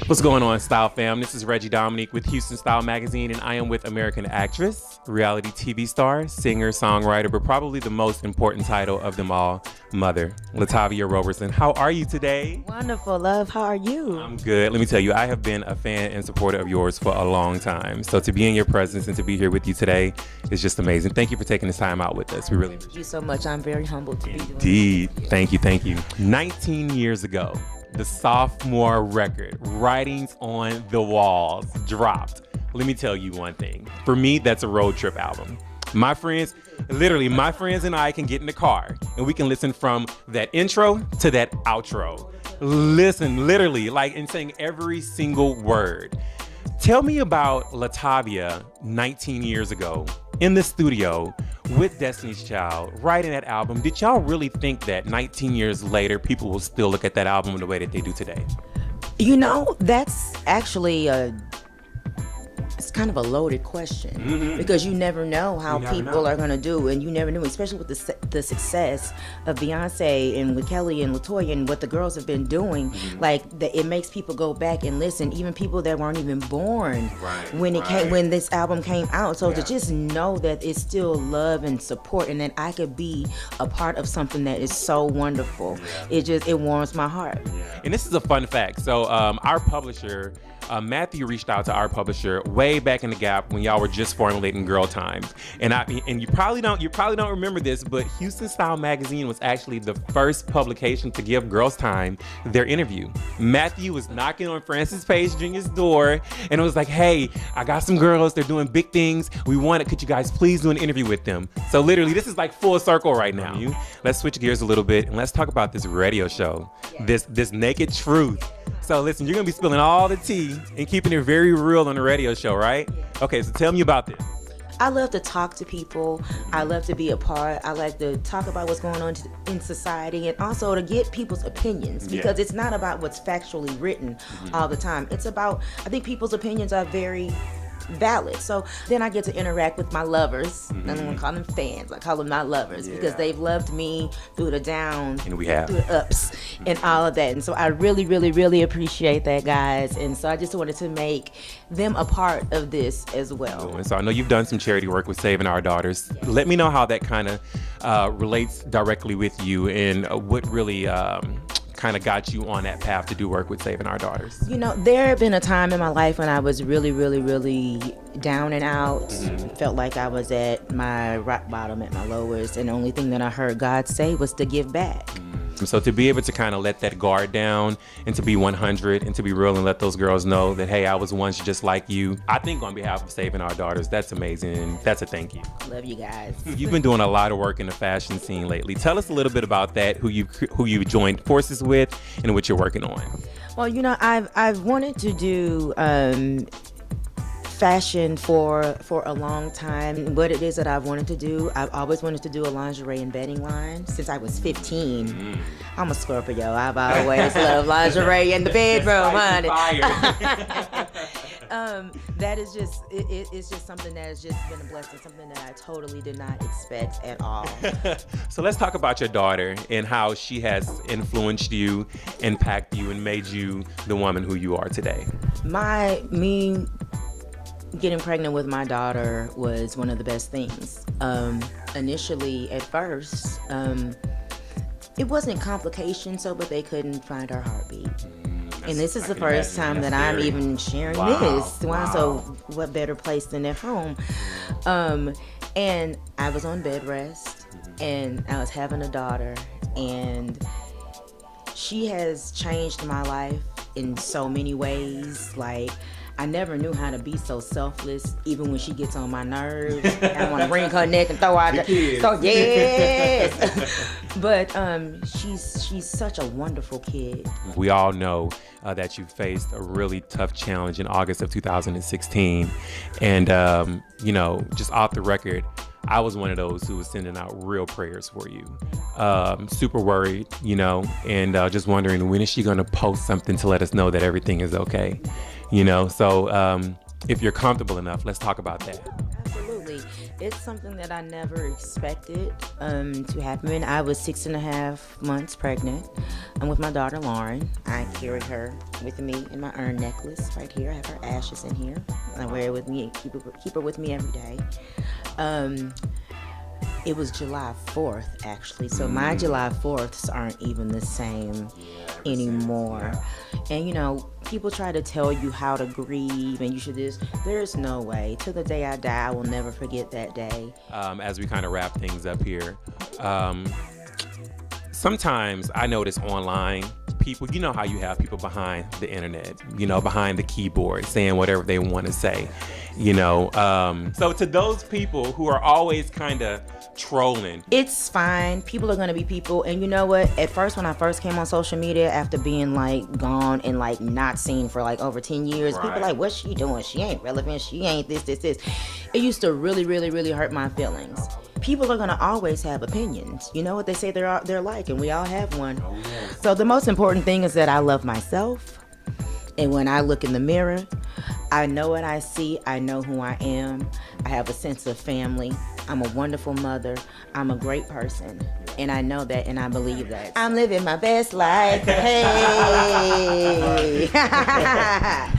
What's going on, Style Fam? This is Reggie Dominique with Houston Style Magazine, and I am with American actress, reality TV star, singer, songwriter, but probably the most important title of them all, mother, LaTavia Roberson. How are you today? Wonderful, love. How are you? I'm good. Let me tell you, I have been a fan and supporter of yours for a long time. So to be in your presence and to be here with you today is just amazing. Thank you for taking this time out with us. We really appreciate it. Thank you so much. I'm very humbled to be doing this. Indeed. Thank you. 19 years ago, the sophomore record, Writings on the Walls, dropped. Let me tell you one thing. For me, that's a road trip album. My friends and I can get in the car and we can listen from that intro to that outro. Listen, literally, and sing every single word. Tell me about LaTavia 19 years ago in the studio with Destiny's Child, writing that album. Did y'all really think that 19 years later, people will still look at that album the way that they do today? You know, that's actually it's kind of a loaded question because you never know how people are going to do, and you never know, especially with the success of Beyonce and with Kelly and LaToya and what the girls have been doing. It makes people go back and listen, even people that weren't even born when this album came out. So to just know that it's still love and support, and that I could be a part of something that is so wonderful, it warms my heart. And this is a fun fact. So our publisher, Matthew, reached out to our publisher way back in the gap when y'all were just formulating Girl Times, and you probably don't remember this, but Houston Style Magazine was actually the first publication to give Girls Time their interview. Matthew was knocking on Francis Page Jr.'s door, and it was like, "Hey, I got some girls. They're doing big things. Could you guys please do an interview with them?" So literally, this is like full circle right now. Let's switch gears a little bit and let's talk about this radio show, this Naked Truth. So listen, you're gonna be spilling all the tea and keeping it very real on the radio show, right? Okay, so tell me about this. I love to talk to people. I love to be a part. I like to talk about what's going on in society, and also to get people's opinions, because it's not about what's factually written all the time. It's about, I think people's opinions are very valid. So then I get to interact with my lovers. I don't want to call them fans. I call them my lovers because they've loved me through the downs, and we have through the ups, and all of that. And so I really, really, really appreciate that, guys. And so I just wanted to make them a part of this as well. And so I know you've done some charity work with Saving Our Daughters. Let me know how that kind of relates directly with you, and what really kind of got you on that path to do work with Saving Our Daughters. You know, there had been a time in my life when I was really, really, really down and out. Felt like I was at my rock bottom, at my lowest, and the only thing that I heard God say was to give back. So to be able to kind of let that guard down and to be 100 and to be real and let those girls know that, hey, I was once just like you. I think on behalf of Saving Our Daughters, that's amazing. That's a thank you. Love you guys. You've been doing a lot of work in the fashion scene lately. Tell us a little bit about that, who you joined forces with and what you're working on. Well, you know, I've wanted to do fashion for a long time. What it is that I've wanted to do, I've always wanted to do a lingerie and bedding line since I was 15. I'm a Scorpio. I've always loved lingerie in the bedroom, honey. That is just, it's just something that has just been a blessing, something that I totally did not expect at all. So let's talk about your daughter and how she has influenced you, impacted you, and made you the woman who you are today. Me getting pregnant with my daughter was one of the best things. Initially, at first, it wasn't complications, but they couldn't find her heartbeat. And this is the first time that I'm even sharing this. Wow. So what better place than at home? And I was on bed rest, and I was having a daughter, and she has changed my life in so many ways. I never knew how to be so selfless, even when she gets on my nerves. I want to wring her neck and throw out the... So, yes! But she's such a wonderful kid. We all know that you faced a really tough challenge in August of 2016. And, just off the record, I was one of those who was sending out real prayers for you. Super worried, and just wondering, when is she going to post something to let us know that everything is okay? So if you're comfortable enough, let's talk about that. Absolutely. It's something that I never expected to happen. I was 6.5 months pregnant. I'm with my daughter Lauren. I carry her with me in my urn necklace right here. I have her ashes in here. I wear it with me, keep her with me every day. It was July 4th, actually. So my July 4ths aren't even the same anymore. And, you know, people try to tell you how to grieve and you should just, there's no way. Till the day I die, I will never forget that day. As we kind of wrap things up here, sometimes I notice online, people, you know how you have people behind the internet, you know, behind the keyboard saying whatever they want to say, you know. So to those people who are always kind of trolling, it's fine. People are going to be people. And you know what? At first, when I first came on social media after being like gone and like not seen for like over 10 years, people like, what's she doing? She ain't relevant. She ain't this. It used to really, really, really hurt my feelings. People are going to always have opinions. You know what they say they're like, and we all have one. So the most important thing is that I love myself. And when I look in the mirror, I know what I see. I know who I am. I have a sense of family. I'm a wonderful mother. I'm a great person. And I know that, and I believe that. I'm living my best life. Hey!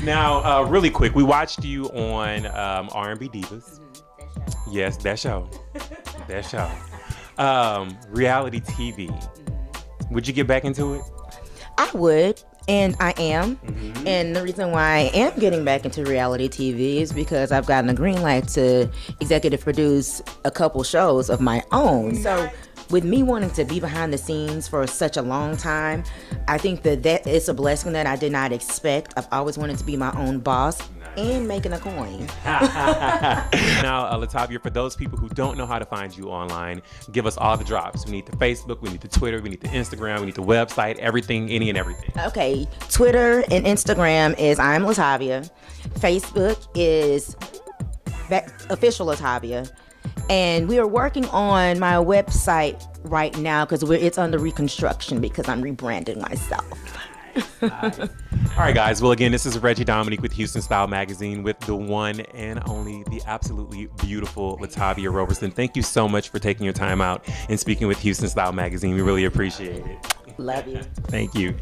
Now, really quick, we watched you on R&B Divas. Yes, that show. That show. Reality TV. Would you get back into it? I would. And I am. And the reason why I am getting back into reality TV is because I've gotten a green light to executive produce a couple shows of my own. So with me wanting to be behind the scenes for such a long time, I think that it's a blessing that I did not expect. I've always wanted to be my own boss and making a coin. Now, LaTavia, for those people who don't know how to find you online, give us all the drops. We need the Facebook, we need the Twitter, we need the Instagram, we need the website, everything, any and everything. Okay, Twitter and Instagram is I'm LaTavia. Facebook is official LaTavia. And we are working on my website right now because it's under reconstruction because I'm rebranding myself. Nice. All right, guys. Well, again, this is Reggie Dominique with Houston Style Magazine with the one and only, the absolutely beautiful LaTavia Roberson. Thank you so much for taking your time out and speaking with Houston Style Magazine. We really appreciate it. Love you. Thank you.